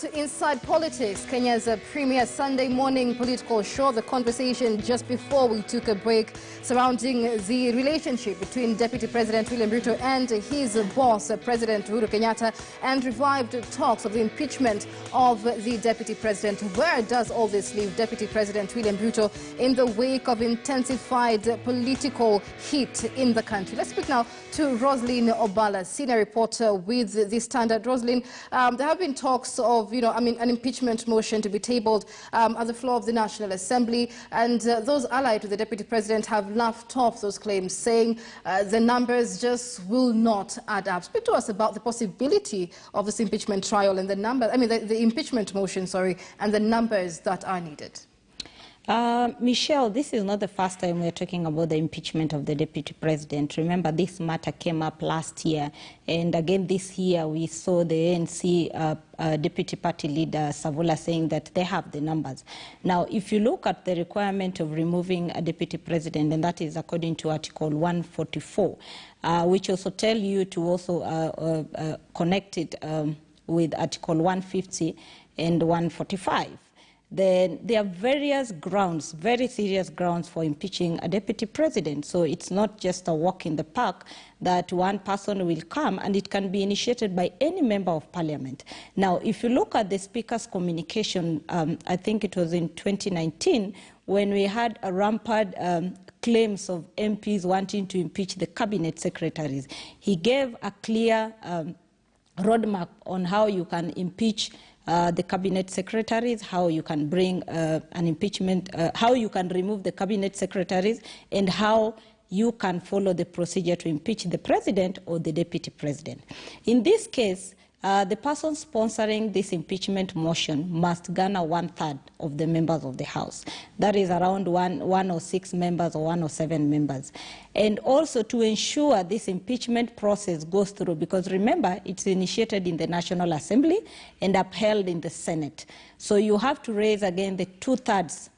to Inside Politics, Kenya's premier Sunday morning political show. The conversation just before we took a break surrounding the relationship between Deputy President William Ruto and his boss, President Uhuru Kenyatta, and revived talks of the impeachment of the Deputy President. Where does all this leave Deputy President William Ruto in the wake of intensified political heat in the country? Let's speak now to Roslyn Obala, senior reporter with The Standard. Roslyn, there have been talks of, an impeachment motion to be tabled at the floor of the National Assembly, and those allied to the Deputy President have laughed off those claims, saying the numbers just will not add up. Speak to us about the possibility of this impeachment trial and the impeachment motion, and the numbers that are needed. Michelle, this is not the first time we're talking about the impeachment of the Deputy President. Remember, this matter came up last year, and again this year we saw the ANC Deputy Party Leader Savula saying that they have the numbers. Now, if you look at the requirement of removing a Deputy President, and that is according to Article 144, which also tell you to also connect it with Article 150 and 145. Then there are various grounds, very serious grounds for impeaching a deputy president. So it's not just a walk in the park that one person will come, and it can be initiated by any member of parliament. Now, if you look at the Speaker's communication, I think it was in 2019, when we had a rampant claims of MPs wanting to impeach the cabinet secretaries, he gave a clear roadmap on how you can impeach the cabinet secretaries, how you can bring an impeachment, how you can remove the cabinet secretaries, and how you can follow the procedure to impeach the president or the deputy president. In this case, the person sponsoring this impeachment motion must garner 1/3 of the members of the House. That is around 106 members or 107 members. And also to ensure this impeachment process goes through, because remember, it's initiated in the National Assembly and upheld in the Senate. So you have to raise again the 2/3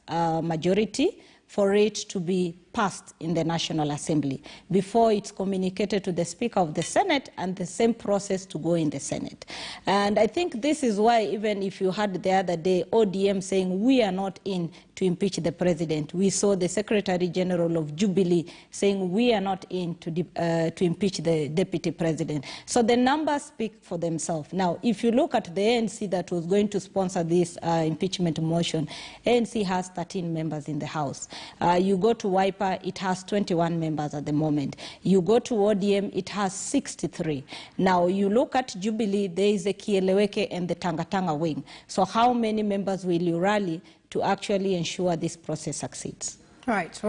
majority for it to be passed in the National Assembly before it's communicated to the Speaker of the Senate, and the same process to go in the Senate. And I think this is why, even if you had the other day ODM saying we are not in to impeach the president, we saw the Secretary General of Jubilee saying we are not in to impeach the deputy president. So the numbers speak for themselves. Now, if you look at the ANC that was going to sponsor this impeachment motion, ANC has 13 members in the House. You go to Wiper, it has 21 members at the moment. You go to ODM, it has 63. Now, you look at Jubilee, there is a Kieleweke and the Tangatanga wing. So how many members will you rally to actually ensure this process succeeds? Right.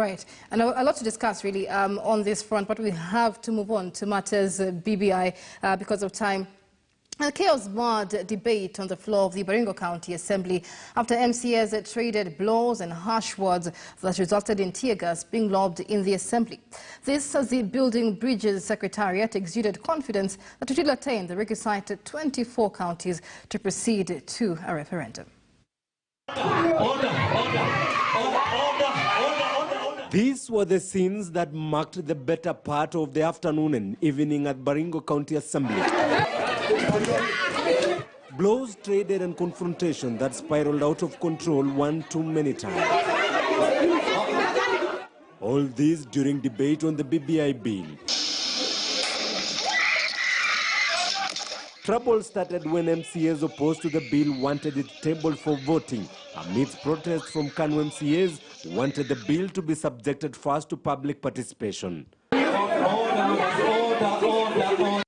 And a lot to discuss, really, on this front, but we have to move on to matters BBI because of time. A chaos-marred debate on the floor of the Baringo County Assembly after MCAs traded blows and harsh words that resulted in tear gas being lobbed in the Assembly. This, as the Building Bridges Secretariat exuded confidence that it will attain the requisite 24 counties to proceed to a referendum. These were the scenes that marked the better part of the afternoon and evening at Baringo County Assembly. Blows traded and confrontation that spiraled out of control one too many times. All this during debate on the BBI bill. Trouble started when MCAs opposed to the bill wanted it tabled for voting amidst protests from KANU MCAs who wanted the bill to be subjected first to public participation.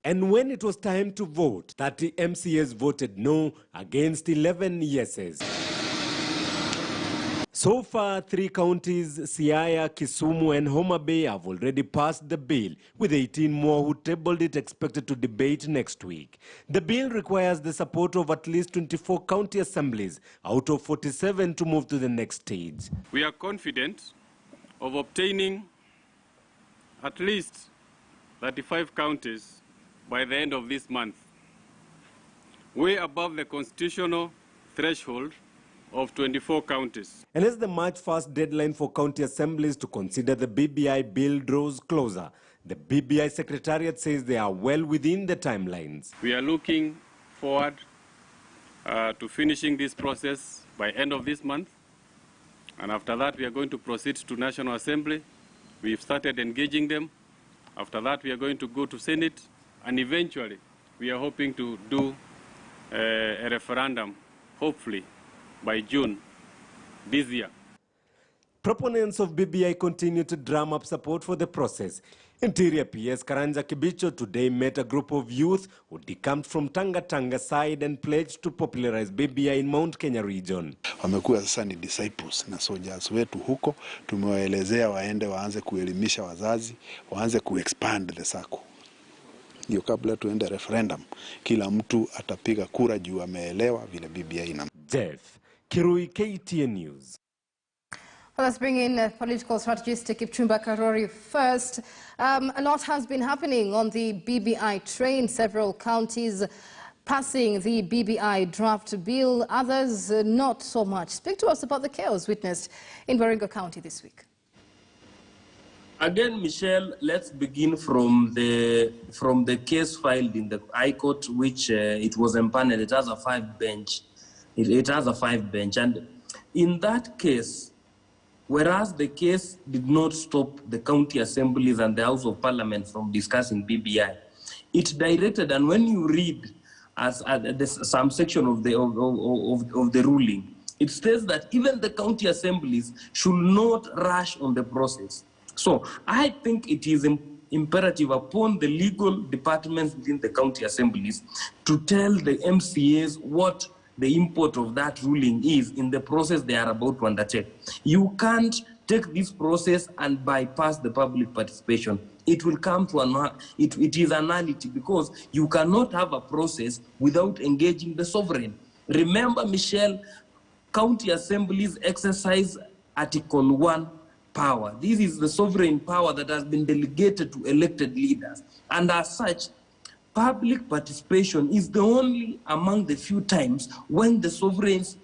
And when it was time to vote, 30 MCAs voted no against 11 yeses. So far, 3 counties, Siaya, Kisumu and Homa Bay, have already passed the bill, with 18 more who tabled it expected to debate next week. The bill requires the support of at least 24 county assemblies out of 47 to move to the next stage. We are confident of obtaining at least 35 counties by the end of this month, way above the constitutional threshold of 24 counties. And as the March 1st deadline for county assemblies to consider the BBI bill draws closer, the BBI Secretariat says they are well within the timelines. We are looking forward to finishing this process by end of this month. And after that, we are going to proceed to National Assembly. We've started engaging them. After that, we are going to go to Senate. And eventually, we are hoping to do a referendum, hopefully, by June this year. Proponents of BBI continue to drum up support for the process. Interior PS Karanja Kibicho today met a group of youth who decamped from Tanga side and pledged to popularize BBI in Mount Kenya region. Wamekuwa sasa ni disciples na soldiers wetu huko, tumewaelezea waende waanze kuelimisha wazazi, waanze kuexpand the circle. Ndio kabla tuende referendum, kila mtu atapiga kura juu ameelewa vile BBI ina. Jeff Kirui, KTN News. Well, let's bring in political strategist Kipchumba Karori first. A lot has been happening on the BBI train. Several counties passing the BBI draft bill, others not so much. Speak to us about the chaos witnessed in Baringo County this week. Again, Michelle, let's begin from the case filed in the High Court, which it was empaneled. It has a five-bench. It has a five-bench, and in that case, whereas the case did not stop the county assemblies and the House of Parliament from discussing BBI, it directed, and when you read some section of the ruling, it states that even the county assemblies should not rush on the process. So I think it is imperative upon the legal departments within the county assemblies to tell the MCAs what the import of that ruling is in the process they are about to undertake. You can't take this process and bypass the public participation. It will come to it is anality, because you cannot have a process without engaging the sovereign. Remember, Michelle, county assemblies exercise Article 1 power. This is the sovereign power that has been delegated to elected leaders. And as such, public participation is the only among the few times when the sovereigns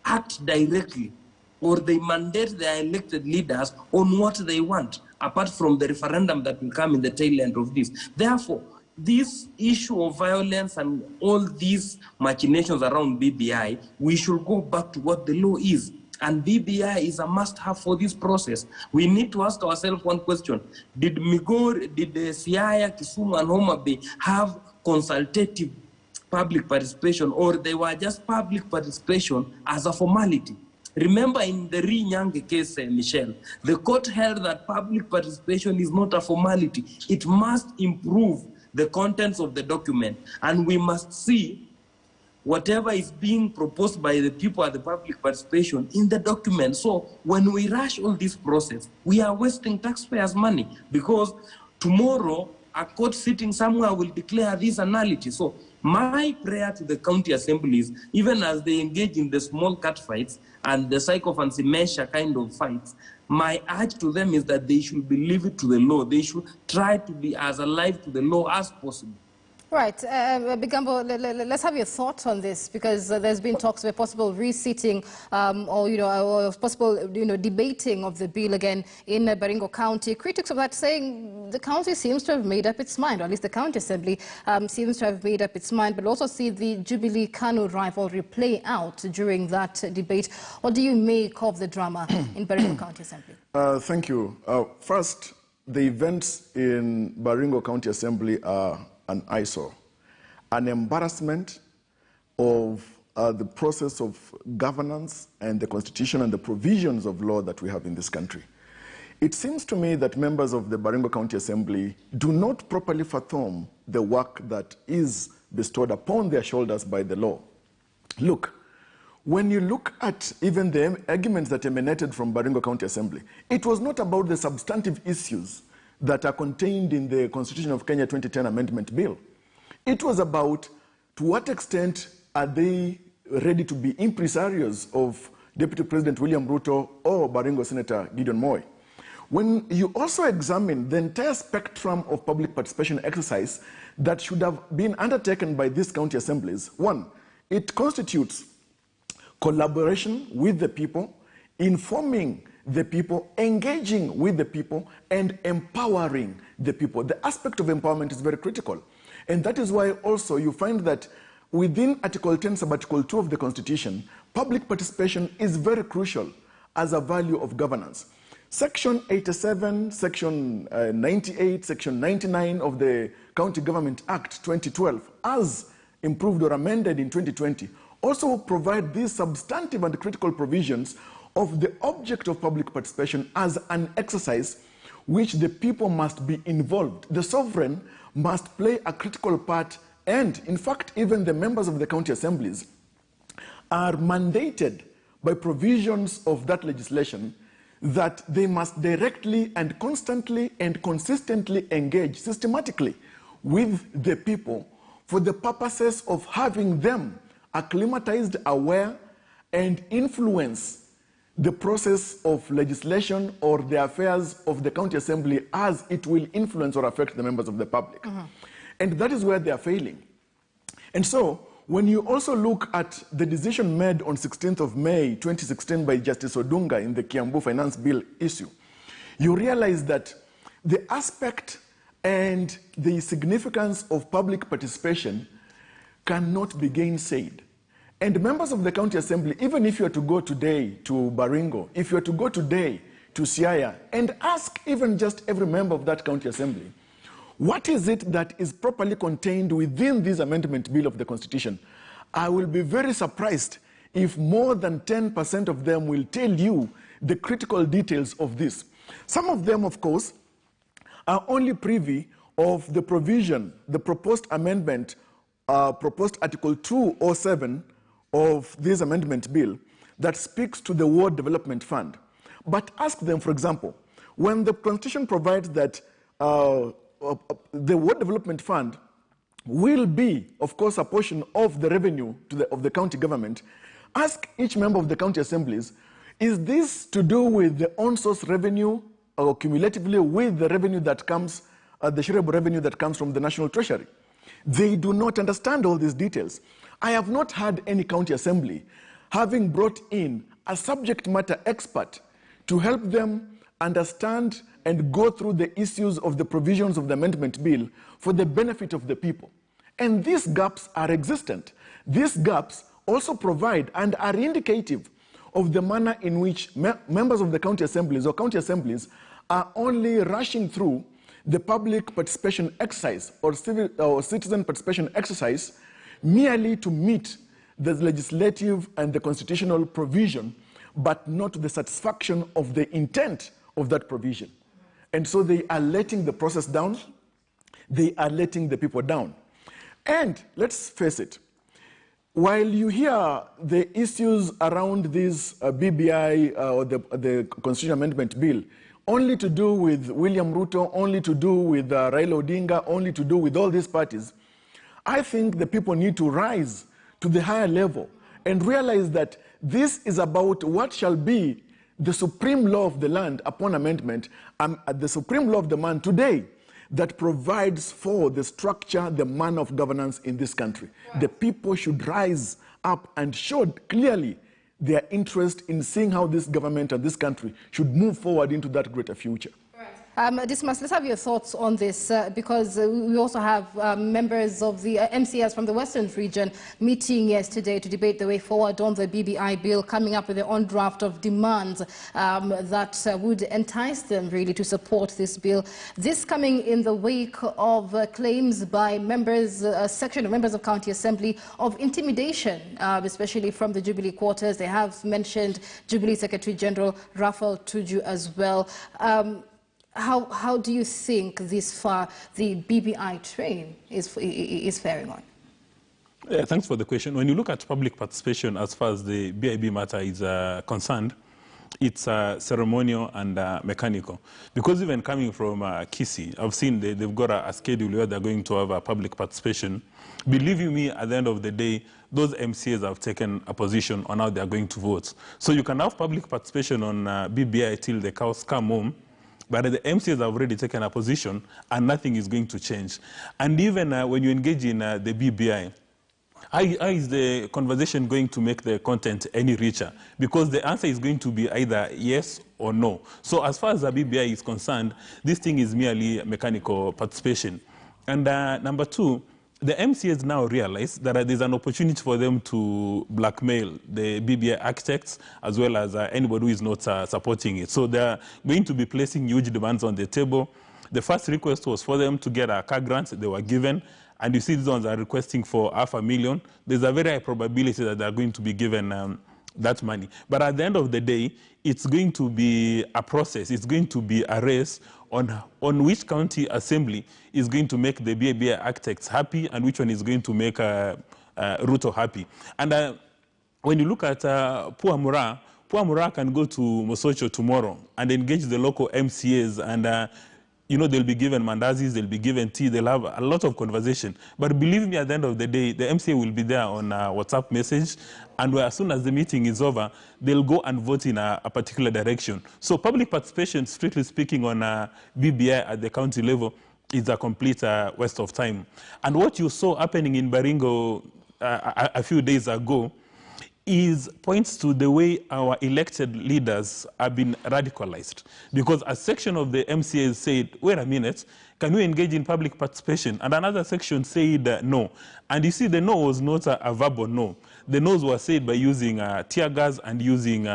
act directly or they mandate their elected leaders on what they want, apart from the referendum that will come in the tail end of this. Therefore, this issue of violence and all these machinations around BBI, we should go back to what the law is. And BBI is a must-have for this process. We need to ask ourselves one question. Did Siaya, Kisumu, and Homa Bay have consultative public participation, or they were just public participation as a formality? Remember, in the Nyange case, Michelle, the court held that public participation is not a formality. It must improve the contents of the document, and we must see whatever is being proposed by the people at the public participation in the document. So when we rush all this process, we are wasting taxpayers' money, because tomorrow a court sitting somewhere will declare this anality. So my prayer to the county assemblies, even as they engage in the small cat fights and the psychophancy measure kind of fights, my urge to them is that they should believe it to the law. They should try to be as alive to the law as possible. Right, Bigambo, let's have your thoughts on this, because there's been talks of a possible reseating or possible debating of the bill again in Baringo County. Critics of that saying the county seems to have made up its mind, or at least the county assembly seems to have made up its mind, but also see the Jubilee Kanu rivalry play out during that debate. What do you make of the drama in Baringo County Assembly? Thank you. First, the events in Baringo County Assembly are an eyesore, an embarrassment of the process of governance and the constitution and the provisions of law that we have in this country. It seems to me that members of the Baringo County Assembly do not properly fathom the work that is bestowed upon their shoulders by the law. Look, when you look at even the arguments that emanated from Baringo County Assembly, it was not about the substantive issues that are contained in the Constitution of Kenya 2010 Amendment Bill. It was about to what extent are they ready to be impresarios of Deputy President William Ruto or Baringo Senator Gideon Moi. When you also examine the entire spectrum of public participation exercise that should have been undertaken by these county assemblies, one, it constitutes collaboration with the people, informing the people, engaging with the people, and empowering the people. The aspect of empowerment is very critical. And that is why also you find that within Article 10, Sub-Article 2 of the Constitution, public participation is very crucial as a value of governance. Section 87, Section 98, Section 99 of the County Government Act 2012, as improved or amended in 2020, also provide these substantive and critical provisions of the object of public participation as an exercise which the people must be involved. The sovereign must play a critical part, and in fact, even the members of the county assemblies are mandated by provisions of that legislation that they must directly and constantly and consistently engage systematically with the people for the purposes of having them acclimatized, aware, and influence the process of legislation or the affairs of the county assembly as it will influence or affect the members of the public. And that is where they are failing. And so, when you also look at the decision made on 16th of May 2016 by Justice Odunga in the Kiambu Finance Bill issue, you realize that the aspect and the significance of public participation cannot be gainsaid. And members of the county assembly, even if you are to go today to Baringo, if you are to go today to Siaya, and ask even just every member of that county assembly, what is it that is properly contained within this amendment bill of the Constitution? I will be very surprised if more than 10% of them will tell you the critical details of this. Some of them, of course, are only privy of the provision, the proposed amendment, proposed Article 207 of this amendment bill that speaks to the Ward Development Fund. But ask them, for example, when the Constitution provides that the Ward Development Fund will be, of course, a portion of the revenue of the county government, ask each member of the county assemblies, is this to do with the on-source revenue or cumulatively with the revenue that comes, the shareable revenue that comes from the National Treasury? They do not understand all these details. I have not had any county assembly having brought in a subject matter expert to help them understand and go through the issues of the provisions of the amendment bill for the benefit of the people. And these gaps are existent. These gaps also provide and are indicative of the manner in which members of the county assemblies or county assemblies are only rushing through the public participation exercise or citizen participation exercise merely to meet the legislative and the constitutional provision, but not to the satisfaction of the intent of that provision. And so they are letting the process down, they are letting the people down. And let's face it, while you hear the issues around this BBI or the Constitution Amendment Bill, only to do with William Ruto, only to do with Raila Odinga, only to do with all these parties, I think the people need to rise to the higher level and realize that this is about what shall be the supreme law of the land upon amendment, the supreme law of the man today that provides for the structure, the manner of governance in this country. Right. The people should rise up and show clearly their interest in seeing how this government and this country should move forward into that greater future. Dismas, let's have your thoughts on this because we also have members of the MCS from the Western region meeting yesterday to debate the way forward on the BBI bill, coming up with their own draft of demands that would entice them really to support this bill. This coming in the wake of claims by members, a section of members of County Assembly of intimidation, especially from the Jubilee quarters. They have mentioned Jubilee Secretary General Raphael Tuju as well. How do you think this far the BBI train is faring on? Thanks for the question. When you look at public participation as far as the BIB matter is concerned, it's ceremonial and mechanical. Because even coming from Kisii, I've seen they've got a schedule where they're going to have a public participation. Believe you me, at the end of the day, those MCAs have taken a position on how they're going to vote. So you can have public participation on BBI till the cows come home, but the MCAs have already taken a position and nothing is going to change. And even when you engage in the BBI, how is the conversation going to make the content any richer? Because the answer is going to be either yes or no. So as far as the BBI is concerned, this thing is merely mechanical participation. And number two, the MCAs now realize that there's an opportunity for them to blackmail the BBI architects as well as anybody who is not supporting it. So they're going to be placing huge demands on the table. The first request was for them to get a car grant. They were given. And you see these ones are requesting for $500,000. There's a very high probability that they're going to be given that money. But at the end of the day, it's going to be a process. It's going to be a race on which county assembly is going to make the BBI architects happy and which one is going to make Ruto happy. And when you look at Puamura can go to Mosocho tomorrow and engage the local MCAs and you know, they'll be given mandazis, they'll be given tea, they'll have a lot of conversation. But believe me, at the end of the day, the MCA will be there on a WhatsApp message, and as soon as the meeting is over, they'll go and vote in a particular direction. So public participation, strictly speaking, on BBI at the county level is a complete waste of time. And what you saw happening in Baringo a few days ago points to the way our elected leaders have been radicalized. Because a section of the MCAs said, wait a minute, can we engage in public participation? And another section said no. And you see, the no was not a verbal no. The no's were said by using tear gas and using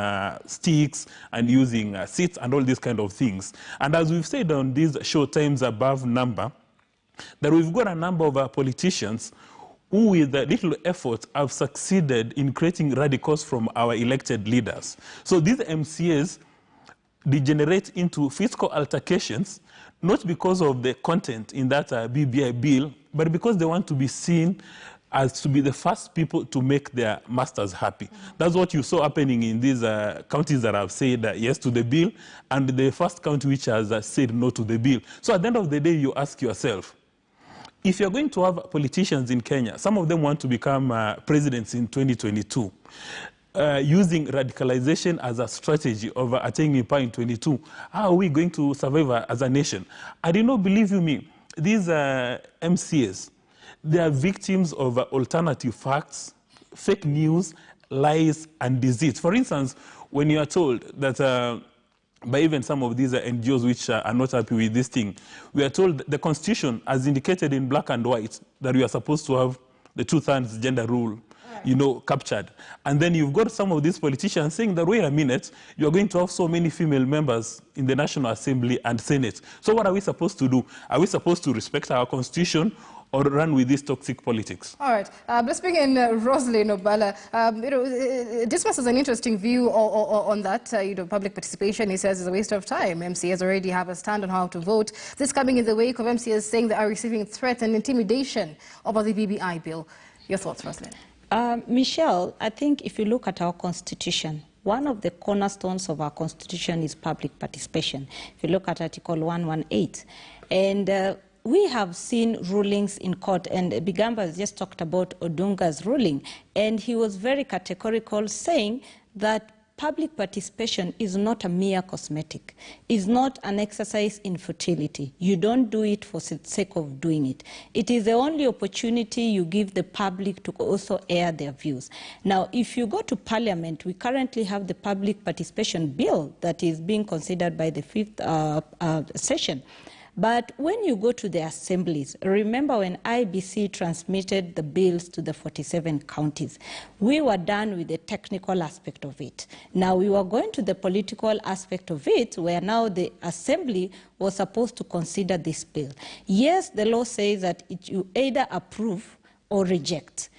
sticks and using seats and all these kind of things. And as we've said on these show times above number, that we've got a number of politicians who with little effort have succeeded in creating radicals from our elected leaders. So these MCAs degenerate into physical altercations, not because of the content in that BBI bill, but because they want to be seen as to be the first people to make their masters happy. That's what you saw happening in these counties that have said yes to the bill, and the first county which has said no to the bill. So at the end of the day, you ask yourself, if you're going to have politicians in Kenya, some of them want to become presidents in 2022, using radicalization as a strategy of attaining power in 22, how are we going to survive as a nation? I do not believe you me. These MCAs, they are victims of alternative facts, fake news, lies, and deceit. For instance, when you are told that by even some of these NGOs which are not happy with this thing, we are told the Constitution has indicated in black and white that we are supposed to have the 2/3 gender rule, you know, captured. And then you've got some of these politicians saying that, wait a minute, you're going to have so many female members in the National Assembly and Senate. So what are we supposed to do? Are we supposed to respect our Constitution or run with this toxic politics? All right. Let's bring in Roslyn Obala. Dismas has an interesting view on that. Public participation, he says, is a waste of time. MCAs already have a stand on how to vote. This coming in the wake of MCAs saying they are receiving threat and intimidation over the BBI bill. Your thoughts, Roslyn? Michelle, I think if you look at our Constitution, one of the cornerstones of our Constitution is public participation. If you look at Article 118, and we have seen rulings in court, and Bigamba has just talked about Odunga's ruling, and he was very categorical, saying that public participation is not a mere cosmetic, is not an exercise in futility. You don't do it for the sake of doing it. It is the only opportunity you give the public to also air their views. Now, if you go to Parliament, we currently have the public participation bill that is being considered by the 5th session. But when you go to the assemblies, remember when IBC transmitted the bills to the 47 counties, we were done with the technical aspect of it. Now we were going to the political aspect of it, where now the assembly was supposed to consider this bill. Yes, the law says that you either approve or reject.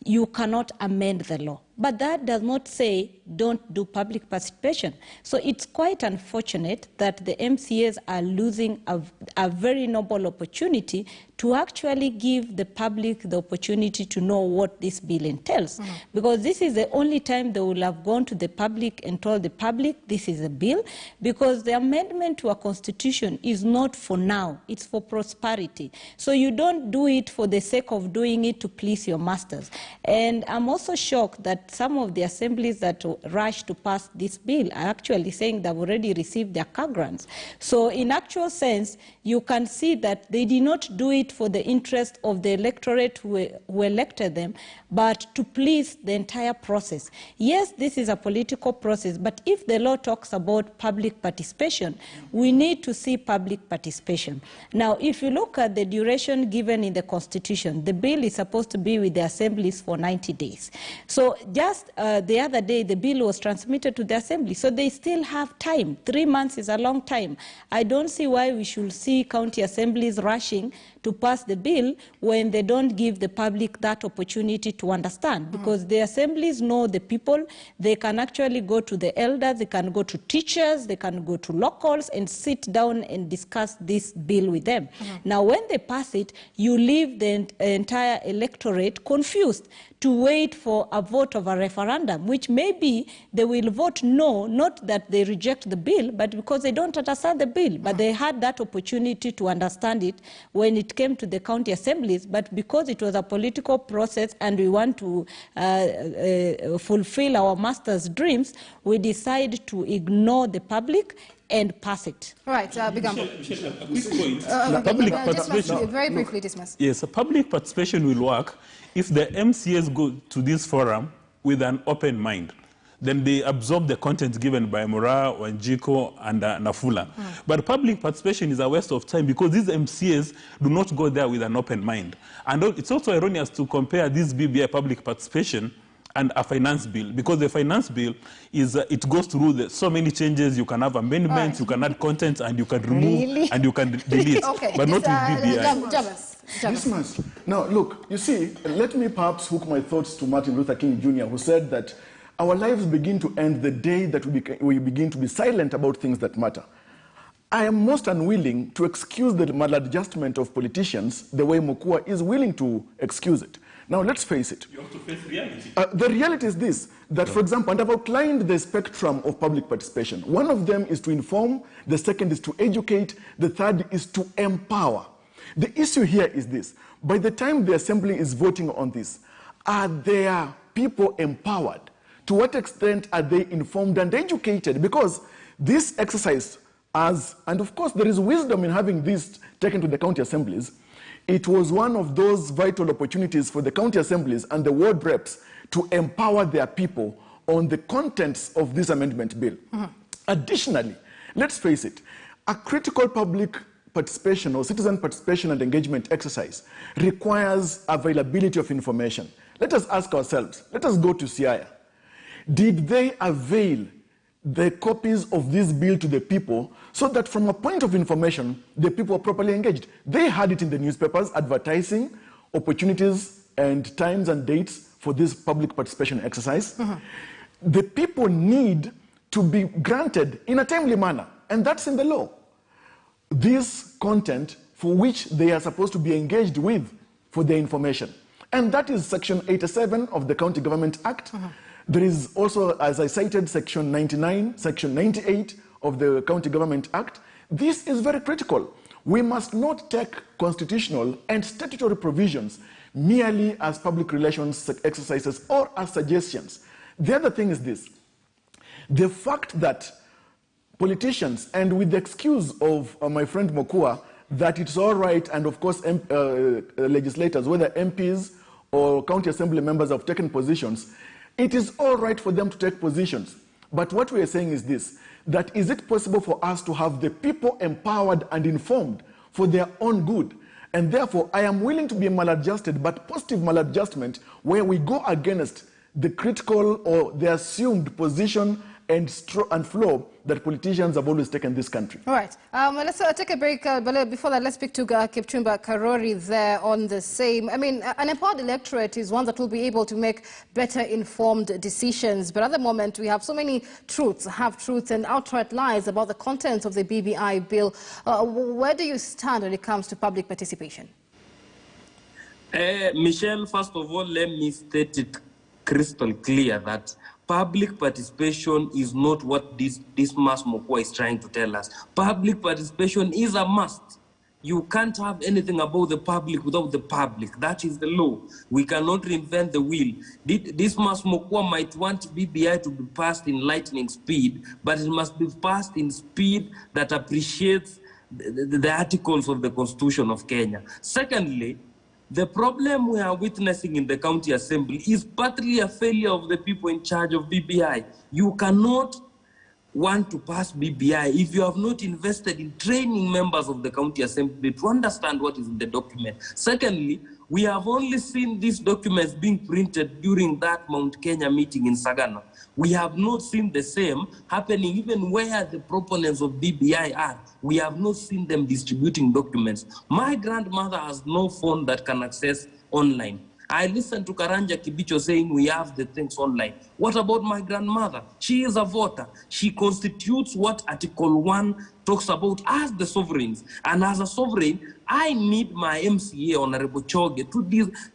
You cannot amend the law. But that does not say don't do public participation. So it's quite unfortunate that the MCAs are losing a very noble opportunity to actually give the public the opportunity to know what this bill entails. Because this is the only time they will have gone to the public and told the public this is a bill, because the amendment to our Constitution is not for now, it's for prosperity. So you don't do it for the sake of doing it to please your masters. And I'm also shocked that some of the assemblies that rush to pass this bill are actually saying they've already received their car grants. So in actual sense, you can see that they did not do it for the interest of the electorate who elected them, but to please the entire process. Yes, this is a political process, but if the law talks about public participation, we need to see public participation. Now, if you look at the duration given in the Constitution, the bill is supposed to be with the assemblies for 90 days. So just the other day, the bill was transmitted to the assembly, so they still have time. 3 months is a long time. I don't see why we should see county assemblies rushing to pass the bill when they don't give the public that opportunity to understand, because the assemblies know the people. They can actually go to the elders, they can go to teachers, they can go to locals and sit down and discuss this bill with them. Now, when they pass it, you leave the entire electorate confused to wait for a vote of a referendum, which maybe they will vote no, not that they reject the bill, but because they don't understand the bill. But they had that opportunity to understand it when it came to the county assemblies, but because it was a political process and we want to fulfill our master's dreams, we decide to ignore the public and pass it. Right, Bigambo. Public participation. Very briefly, dismiss. Yes, public participation will work if the MCAs go to this forum with an open mind. Then they absorb the content given by Mura, Wanjiko, and Nafula. But public participation is a waste of time because these MCAs do not go there with an open mind. And it's also erroneous to compare this BBI public participation and a finance bill, because the finance bill is it goes through so many changes. You can have amendments, you can add content, and you can remove and you can delete, Okay, but not with BBI. Now, look, you see, let me perhaps hook my thoughts to Martin Luther King Jr., who said that our lives begin to end the day that we begin to be silent about things that matter. I am most unwilling to excuse the maladjustment of politicians the way Mokua is willing to excuse it. Now, let's face it. You have to face reality. The reality is this, that, for example, and I've outlined the spectrum of public participation. One of them is to inform, the second is to educate, the third is to empower. The issue here is this. By the time the assembly is voting on this, are their people empowered? To what extent are they informed and educated? Because this exercise, and of course there is wisdom in having this taken to the county assemblies, it was one of those vital opportunities for the county assemblies and the ward reps to empower their people on the contents of this amendment bill. Additionally, let's face it, a critical public participation or citizen participation and engagement exercise requires availability of information. Let us ask ourselves, let us go to Siaya. Did they avail the copies of this bill to the people so that from a point of information, the people were properly engaged? They had it in the newspapers advertising opportunities and times and dates for this public participation exercise. The people need to be granted in a timely manner, and that's in the law. This content for which they are supposed to be engaged with for their information. And that is Section 87 of the County Government Act. There is also, as I cited, Section 99, Section 98 of the County Government Act. This is very critical. We must not take constitutional and statutory provisions merely as public relations exercises or as suggestions. The other thing is this. The fact that politicians, and with the excuse of my friend Mokua, that it's all right, and of course legislators, whether MPs or county assembly members have taken positions, it is all right for them to take positions. But what we are saying is this, that is it possible for us to have the people empowered and informed for their own good? And therefore, I am willing to be maladjusted, but positive maladjustment, where we go against the critical or the assumed position and flow that politicians have always taken this country. All right. Let's take a break. But before that, let's speak to Kipchumba Karori there on the same. I mean, an empowered electorate is one that will be able to make better informed decisions. But at the moment, we have so many truths, half-truths and outright lies about the contents of the BBI bill. Where do you stand when it comes to public participation? Michelle, first of all, let me state it crystal clear that public participation is not what this mass Mokwa is trying to tell us. Public participation is a must. You can't have anything about the public without the public. That is the law. We cannot reinvent the wheel. Dismas Mokwa might want BBI to be passed in lightning speed, but it must be passed in speed that appreciates the articles of the Constitution of Kenya. Secondly, the problem we are witnessing in the county assembly is partly a failure of the people in charge of BBI. You cannot want to pass BBI if you have not invested in training members of the county assembly to understand what is in the document. Secondly, we have only seen these documents being printed during that Mount Kenya meeting in Sagana. We have not seen the same happening even where the proponents of BBI are. We have not seen them distributing documents. My grandmother has no phone that can access online. I listened to Karanja Kibicho saying we have the things online. What about my grandmother? She is a voter. She constitutes what Article 1 talks about as the sovereigns. And as a sovereign, I need my MCA, Honorable Choge,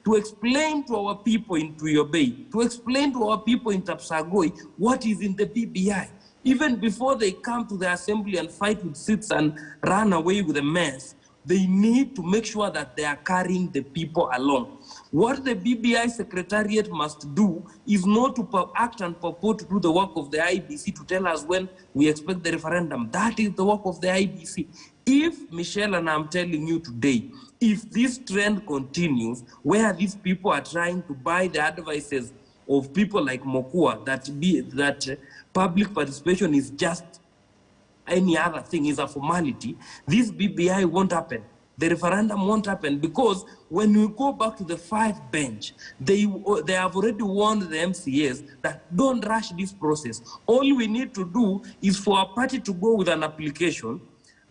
to explain to our people in Tuyo Bay, to explain to our people in Tapsagoi what is in the BBI. Even before they come to the assembly and fight with seats and run away with a mess, they need to make sure that they are carrying the people along. What the BBI Secretariat must do is not to act and purport to do the work of the IBC to tell us when we expect the referendum. That is the work of the IBC. If, Michelle, and I'm telling you today, if this trend continues, where these people are trying to buy the advices of people like Mokua, that public participation is just any other thing, is a formality, this BBI won't happen. The referendum won't happen because when we go back to the 5 bench, they have already warned the MCAs that don't rush this process. All we need to do is for a party to go with an application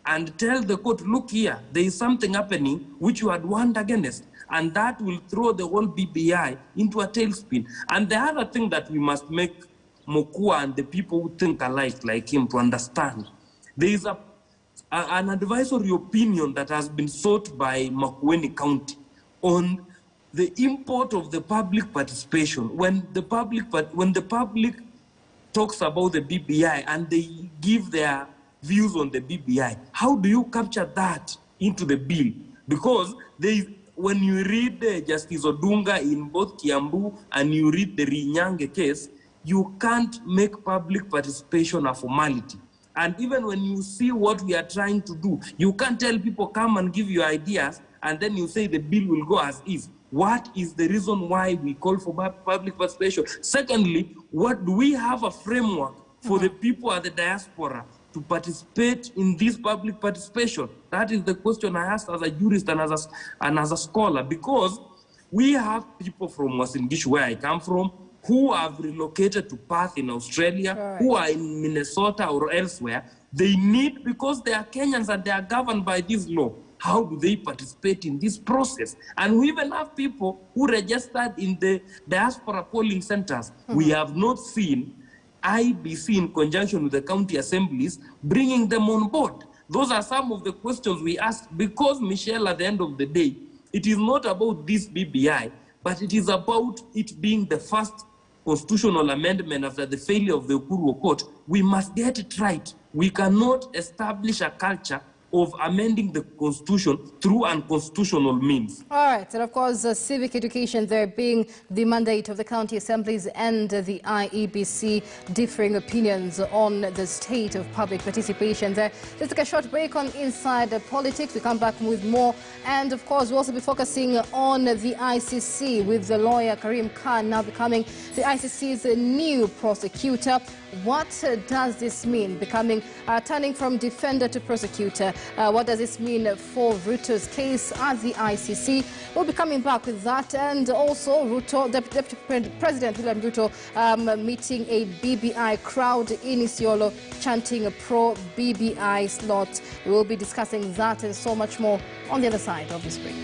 and tell the court, look here, there is something happening which you had warned against, and that will throw the whole BBI into a tailspin. And the other thing that we must make Mokua and the people who think alike like him to understand, there is an advisory opinion that has been sought by Makueni County on the import of the public participation. When the public talks about the BBI and they give their views on the BBI, how do you capture that into the bill? Because when you read Justice Odunga in both Kiambu and you read the Rinyange case, you can't make public participation a formality. And even when you see what we are trying to do, you can't tell people, come and give your ideas, and then you say the bill will go as is. What is the reason why we call for public participation? Secondly, do we have a framework for the people at the diaspora to participate in this public participation? That is the question I asked as a jurist and as a scholar, because we have people from Uasin Gishu, where I come from, who have relocated to Perth in Australia, who are in Minnesota or elsewhere. They need, because they are Kenyans and they are governed by this law, how do they participate in this process? And we even have people who registered in the diaspora polling centers. We have not seen IBC in conjunction with the county assemblies bringing them on board. Those are some of the questions we ask, because, Michelle, at the end of the day, it is not about this BBI, but it is about it being the first constitutional amendment after the failure of the Ukuru Court. We must get it right. We cannot establish a culture of amending the Constitution through unconstitutional means. All right, and of course, civic education there being the mandate of the county assemblies and the IEBC, differing opinions on the state of public participation there. Let's take a short break on Inside Politics. We come back with more, and of course, we'll also be focusing on the ICC with the lawyer Karim Khan now becoming the ICC's new prosecutor. What does this mean, turning from defender to prosecutor? What does this mean for Ruto's case at the ICC? We'll be coming back with that, and also Deputy President William Ruto meeting a BBI crowd in Isiolo, chanting a pro-BBI slot. We will be discussing that and so much more on the other side of this break.